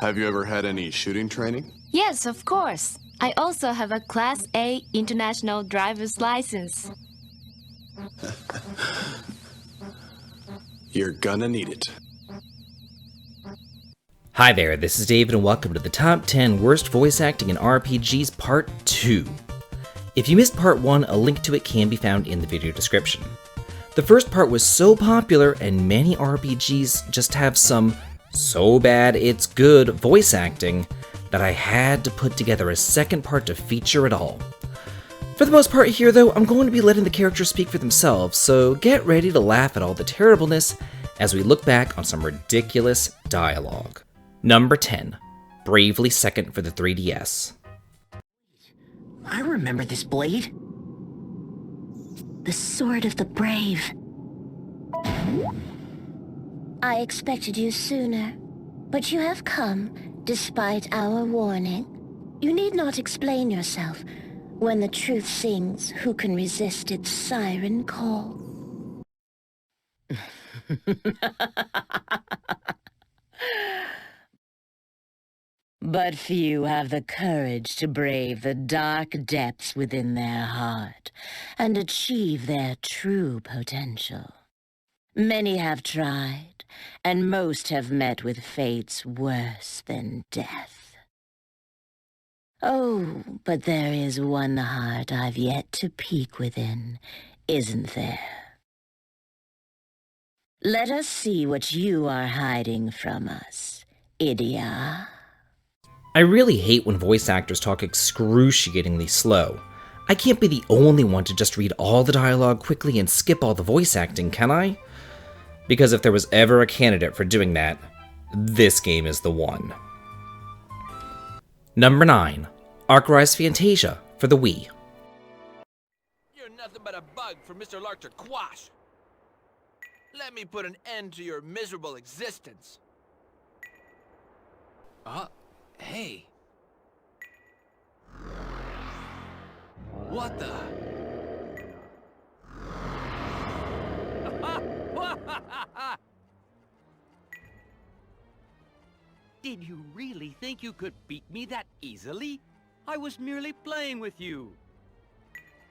Have you ever had any shooting training? Yes, of course. I also have a Class A international driver's license. You're gonna need it. Hi there, this is David and welcome to the Top 10 Worst Voice Acting in RPGs Part 2. If you missed Part 1, a link to it can be found in the video description. The first part was so popular and many RPGs just have some so bad it's good voice acting that I had to put together a second part to feature it all. For the most part here though, I'm going to be letting the characters speak for themselves, so get ready to laugh at all the terribleness as we look back on some ridiculous dialogue. Number 10. Bravely Second for the 3DS. I remember this blade. The Sword of the Brave. I expected you sooner, but you have come, despite our warning. You need not explain yourself. When the truth sings, who can resist its siren call? But few have the courage to brave the dark depths within their heart and achieve their true potential. Many have tried, and most have met with fates worse than death. Oh, but there is one heart I've yet to peek within, isn't there? Let us see what you are hiding from us, Idia. I really hate when voice actors talk excruciatingly slow. I can't be the only one to just read all the dialogue quickly and skip all the voice acting, can I? Because if there was ever a candidate for doing that, this game is the one. Number 9. Archrise Fantasia for the Wii. You're nothing but a bug for Mr. Lark to quash. Let me put an end to your miserable existence. Hey. What the? Did you really think you could beat me that easily? I was merely playing with you.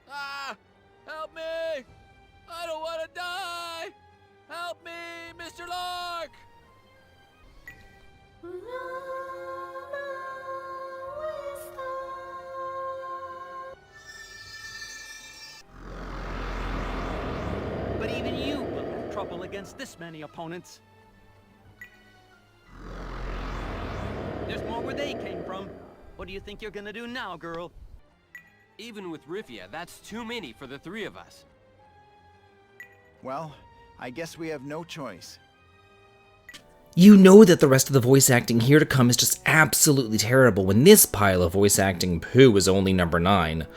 Help me! I don't want to die! Help me, Mr. Lark! But even you will have trouble against this many opponents. There's more where they came from. What do you think you're gonna do now, girl? Even with Rivia, that's too many for the three of us. Well, I guess we have no choice. You know that the rest of the voice acting here to come is just absolutely terrible when this pile of voice acting poo is only number 9.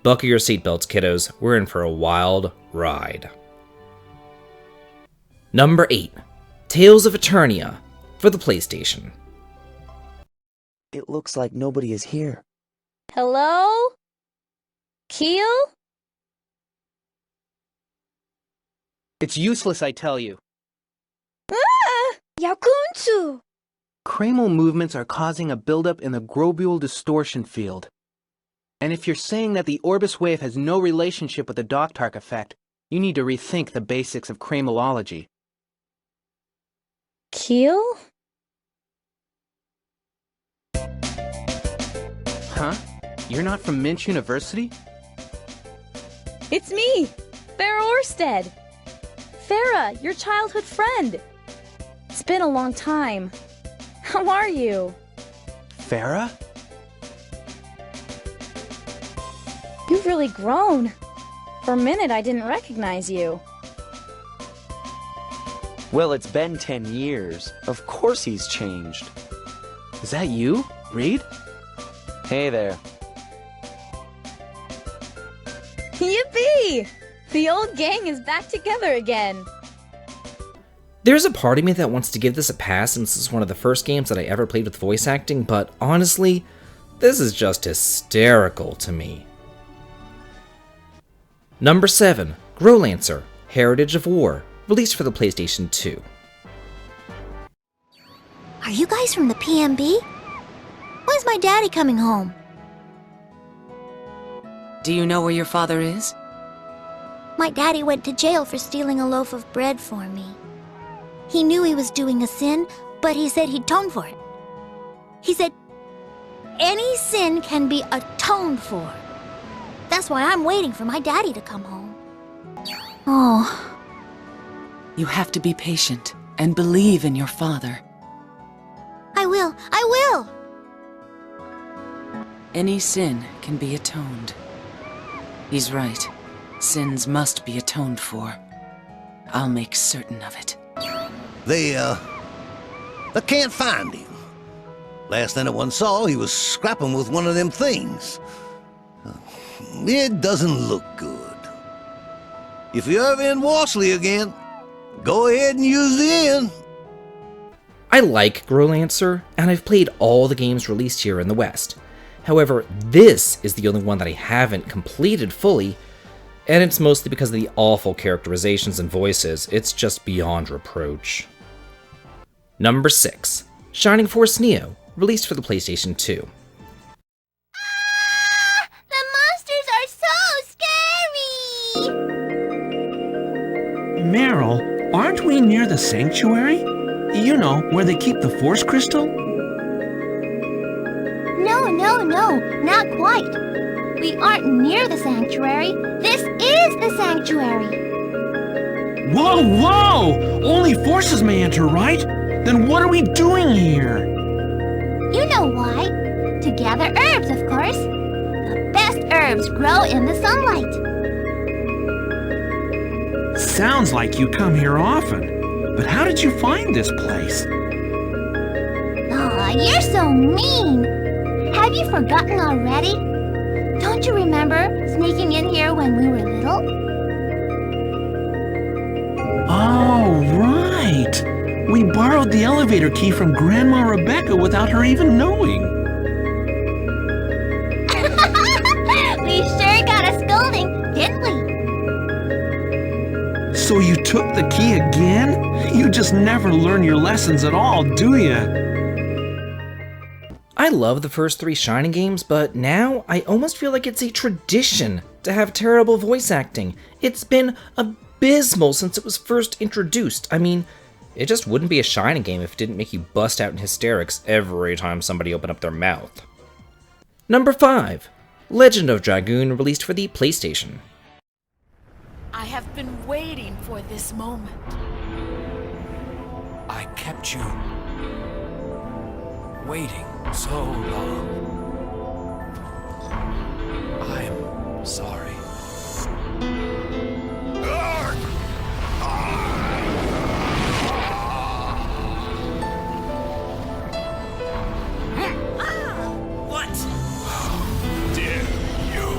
Buckle your seatbelts, kiddos. We're in for a wild ride. Number 8. Tales of Eternia for the PlayStation. It looks like nobody is here. Hello? Keel? It's useless, I tell you. Yakunzu! Cranial movements are causing a buildup in the globule distortion field. And if you're saying that the Orbis wave has no relationship with the Doctark effect, you need to rethink the basics of craniology. Keel? Huh? You're not from Minch University? It's me, Farah Orsted. Farah, your childhood friend. It's been a long time. How are you? Farah? You've really grown. For a minute, I didn't recognize you. Well, it's been 10 years. Of course he's changed. Is that you, Reed? Hey there. Yippee! The old gang is back together again. There's a part of me that wants to give this a pass since this is one of the first games that I ever played with voice acting, but honestly, this is just hysterical to me. Number 7. Growlancer, Heritage of War, released for the PlayStation 2. Are you guys from the PMB? When's my daddy coming home? Do you know where your father is? My daddy went to jail for stealing a loaf of bread for me. He knew he was doing a sin, but he said he'd atone for it. He said, any sin can be atoned for. That's why I'm waiting for my daddy to come home. Oh. You have to be patient and believe in your father. I will. Any sin can be atoned. He's right. Sins must be atoned for. I'll make certain of it. They can't find him. Last anyone saw, he was scrapping with one of them things. It doesn't look good. If you're ever in Worsley again, go ahead and use the inn. I like Growlancer, and I've played all the games released here in the West. However, this is the only one that I haven't completed fully, and it's mostly because of the awful characterizations and voices. It's just beyond reproach. Number 6. Shining Force Neo, released for the PlayStation 2. The monsters are so scary! Meryl, aren't we near the sanctuary? You know, where they keep the Force Crystal? No, not quite. We aren't near the sanctuary. This is the sanctuary. Whoa! Only forces may enter, right? Then what are we doing here? You know why. To gather herbs, of course. The best herbs grow in the sunlight. Sounds like you come here often. But how did you find this place? Aw, you're so mean. Have you forgotten already? Don't you remember sneaking in here when we were little? Oh, right. We borrowed the elevator key from Grandma Rebecca without her even knowing. We sure got a scolding, didn't we? So you took the key again? You just never learn your lessons at all, do you? I love the first 3 Shining games, but now I almost feel like it's a tradition to have terrible voice acting. It's been abysmal since it was first introduced. I mean, it just wouldn't be a Shining game if it didn't make you bust out in hysterics every time somebody opened up their mouth. Number 5. Legend of Dragoon, released for the PlayStation. I have been waiting for this moment. I kept you waiting so long. I'm sorry. What? Dare you?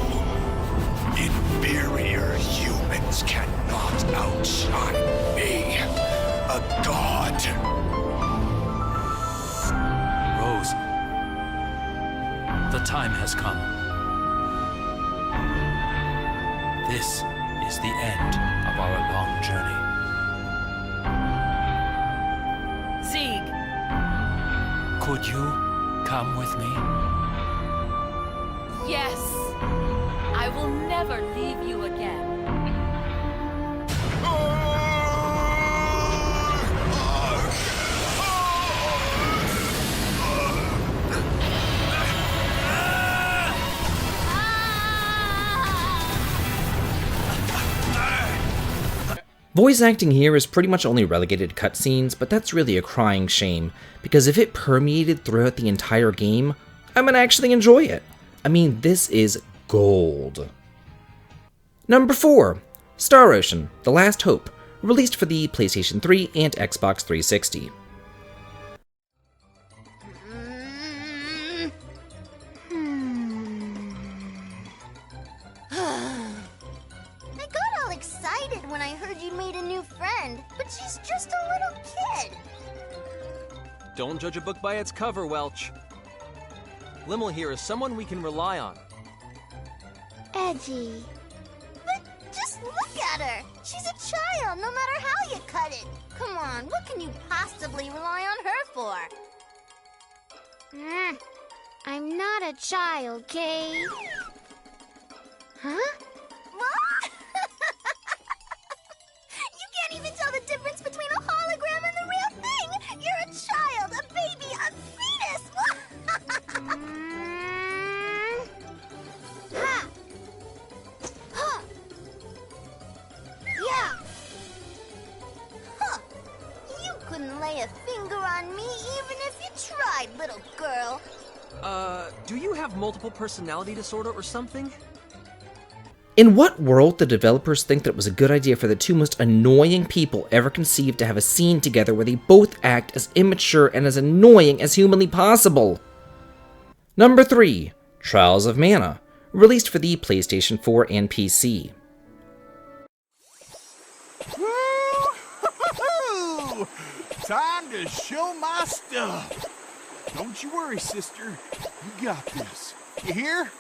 Inferior humans cannot outshine me, a god. Rose, the time has come. This is the end of our long journey. Sieg, Could you come with me? yes. I will never leave you again. Voice acting here is pretty much only relegated to cutscenes, but that's really a crying shame, because if it permeated throughout the entire game, I might actually enjoy it. I mean, this is gold. Number 4. Star Ocean: The Last Hope, released for the PlayStation 3 and Xbox 360. I got all excited when I heard you made a new friend, but she's just a little kid. Don't judge a book by its cover, Welch. Limmel here is someone we can rely on. Edgy. But just look at her. She's a child, no matter how you cut it. Come on, what can you possibly rely on her for? I'm not a child, Kay. Huh? What? You can't even tell the difference between a hologram and the real thing! You're a child, a baby, a fetus! Ha! Huh! Yeah! Huh. You couldn't lay a finger on me even if you tried, little girl. Do you have multiple personality disorder or something? In what world did developers think that it was a good idea for the two most annoying people ever conceived to have a scene together where they both act as immature and as annoying as humanly possible? Number 3, Trials of Mana, released for the PlayStation 4 and PC. Woo-hoo-hoo! Time to show my stuff. Don't you worry, sister. You got this. You hear?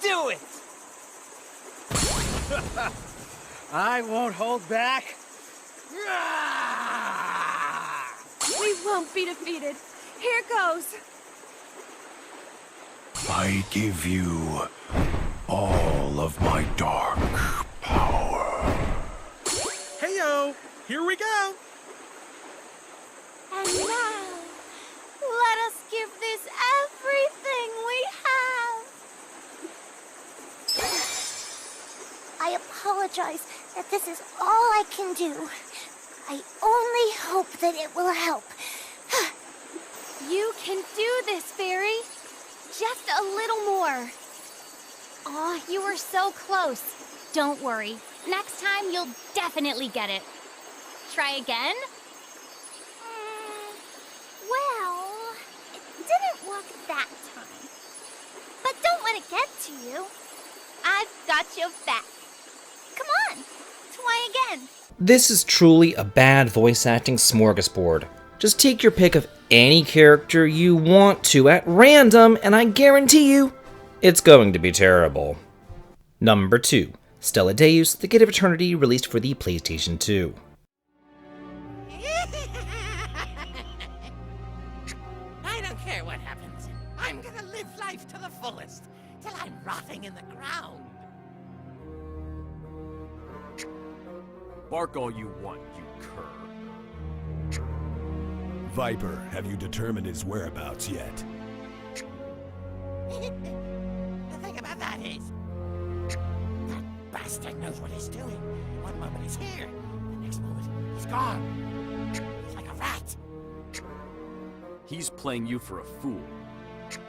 Do it! I won't hold back. We won't be defeated. Here goes. I give you all of my dark power. Heyo, here we go. And now, let us give this everything we have. I apologize that this is all I can do. I only hope that it will help. You can do this, Fairy. Just a little more. Aw, you were so close. Don't worry. Next time, you'll definitely get it. Try again? Well, it didn't work that time. But don't let it get to you. I've got your back. Come on, try again. This is truly a bad voice acting smorgasbord. Just take your pick of any character you want to at random, and I guarantee you, it's going to be terrible. Number 2, Stella Deus, The Gate of Eternity, released for the PlayStation 2. I don't care what happens. I'm gonna live life to the fullest, till I'm rotting in the ground. Bark all you want, you cur. Viper, have you determined his whereabouts yet? The thing about that is, that bastard knows what he's doing. One moment he's here, the next moment he's gone. He's like a rat. He's playing you for a fool.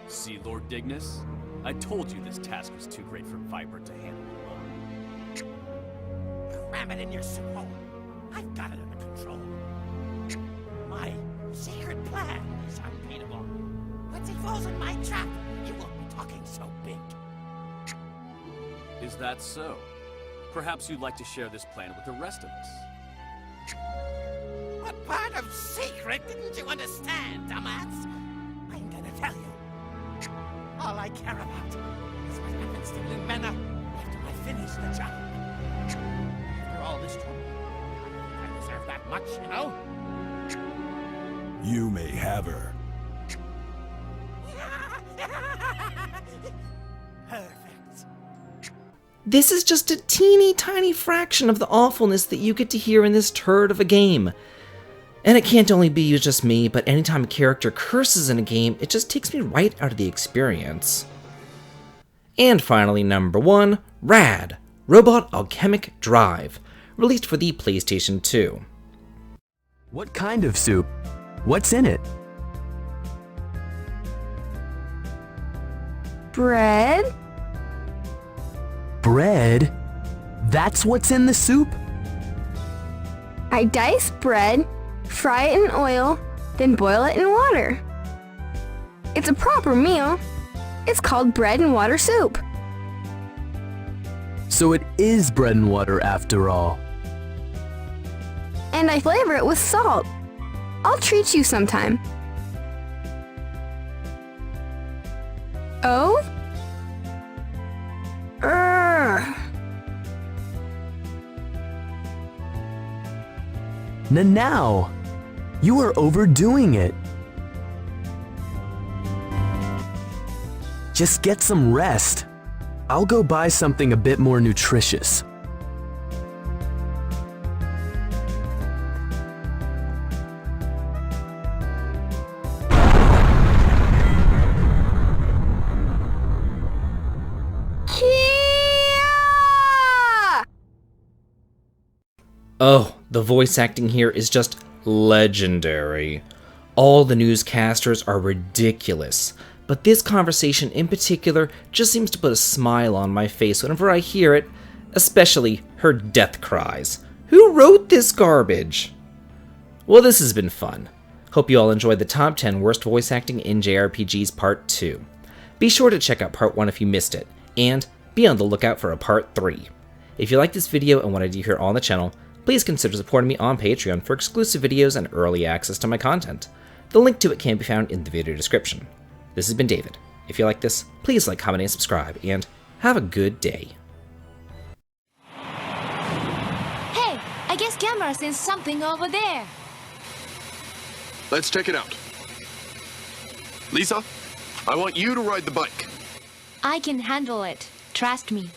See, Lord Dignus? I told you this task was too great for Viper to handle alone. Ram it in your soup hole. I've got it under control. My secret plan is unbeatable. Once he falls in my trap, he won't be talking so big. Is that so? Perhaps you'd like to share this plan with the rest of us. What part of secret didn't you understand, dumbass? I'm gonna tell you. All I care about is what happens to Lumena after I finish the job. After all this trouble, I deserve that much, you know? You may have her. Perfect. This is just a teeny tiny fraction of the awfulness that you get to hear in this turd of a game. And it can't only be just me, but anytime a character curses in a game, it just takes me right out of the experience. And finally, number 1, Rad, Robot Alchemic Drive, released for the PlayStation 2. What kind of soup? What's in it? Bread? Bread? That's what's in the soup? I dice bread, fry it in oil, then boil it in water. It's a proper meal. It's called bread and water soup. So it is bread and water after all. And I flavor it with salt. I'll treat you sometime. Oh? Now. You are overdoing it. Just get some rest. I'll go buy something a bit more nutritious. Oh, the voice acting here is just legendary. All the newscasters are ridiculous, but this conversation in particular just seems to put a smile on my face whenever I hear it, especially her death cries. Who wrote this garbage? Well, this has been fun. Hope you all enjoyed the top 10 worst voice acting in JRPGs Part 2. Be sure to check out Part 1 if you missed it, and be on the lookout for a Part 3. If you liked this video and wanted to hear all on the channel, please consider supporting me on Patreon for exclusive videos and early access to my content. The link to it can be found in the video description. This has been David. If you like this, please like, comment, and subscribe, and have a good day. Hey, I guess Gamera sends something over there. Let's check it out. Lisa, I want you to ride the bike. I can handle it. Trust me.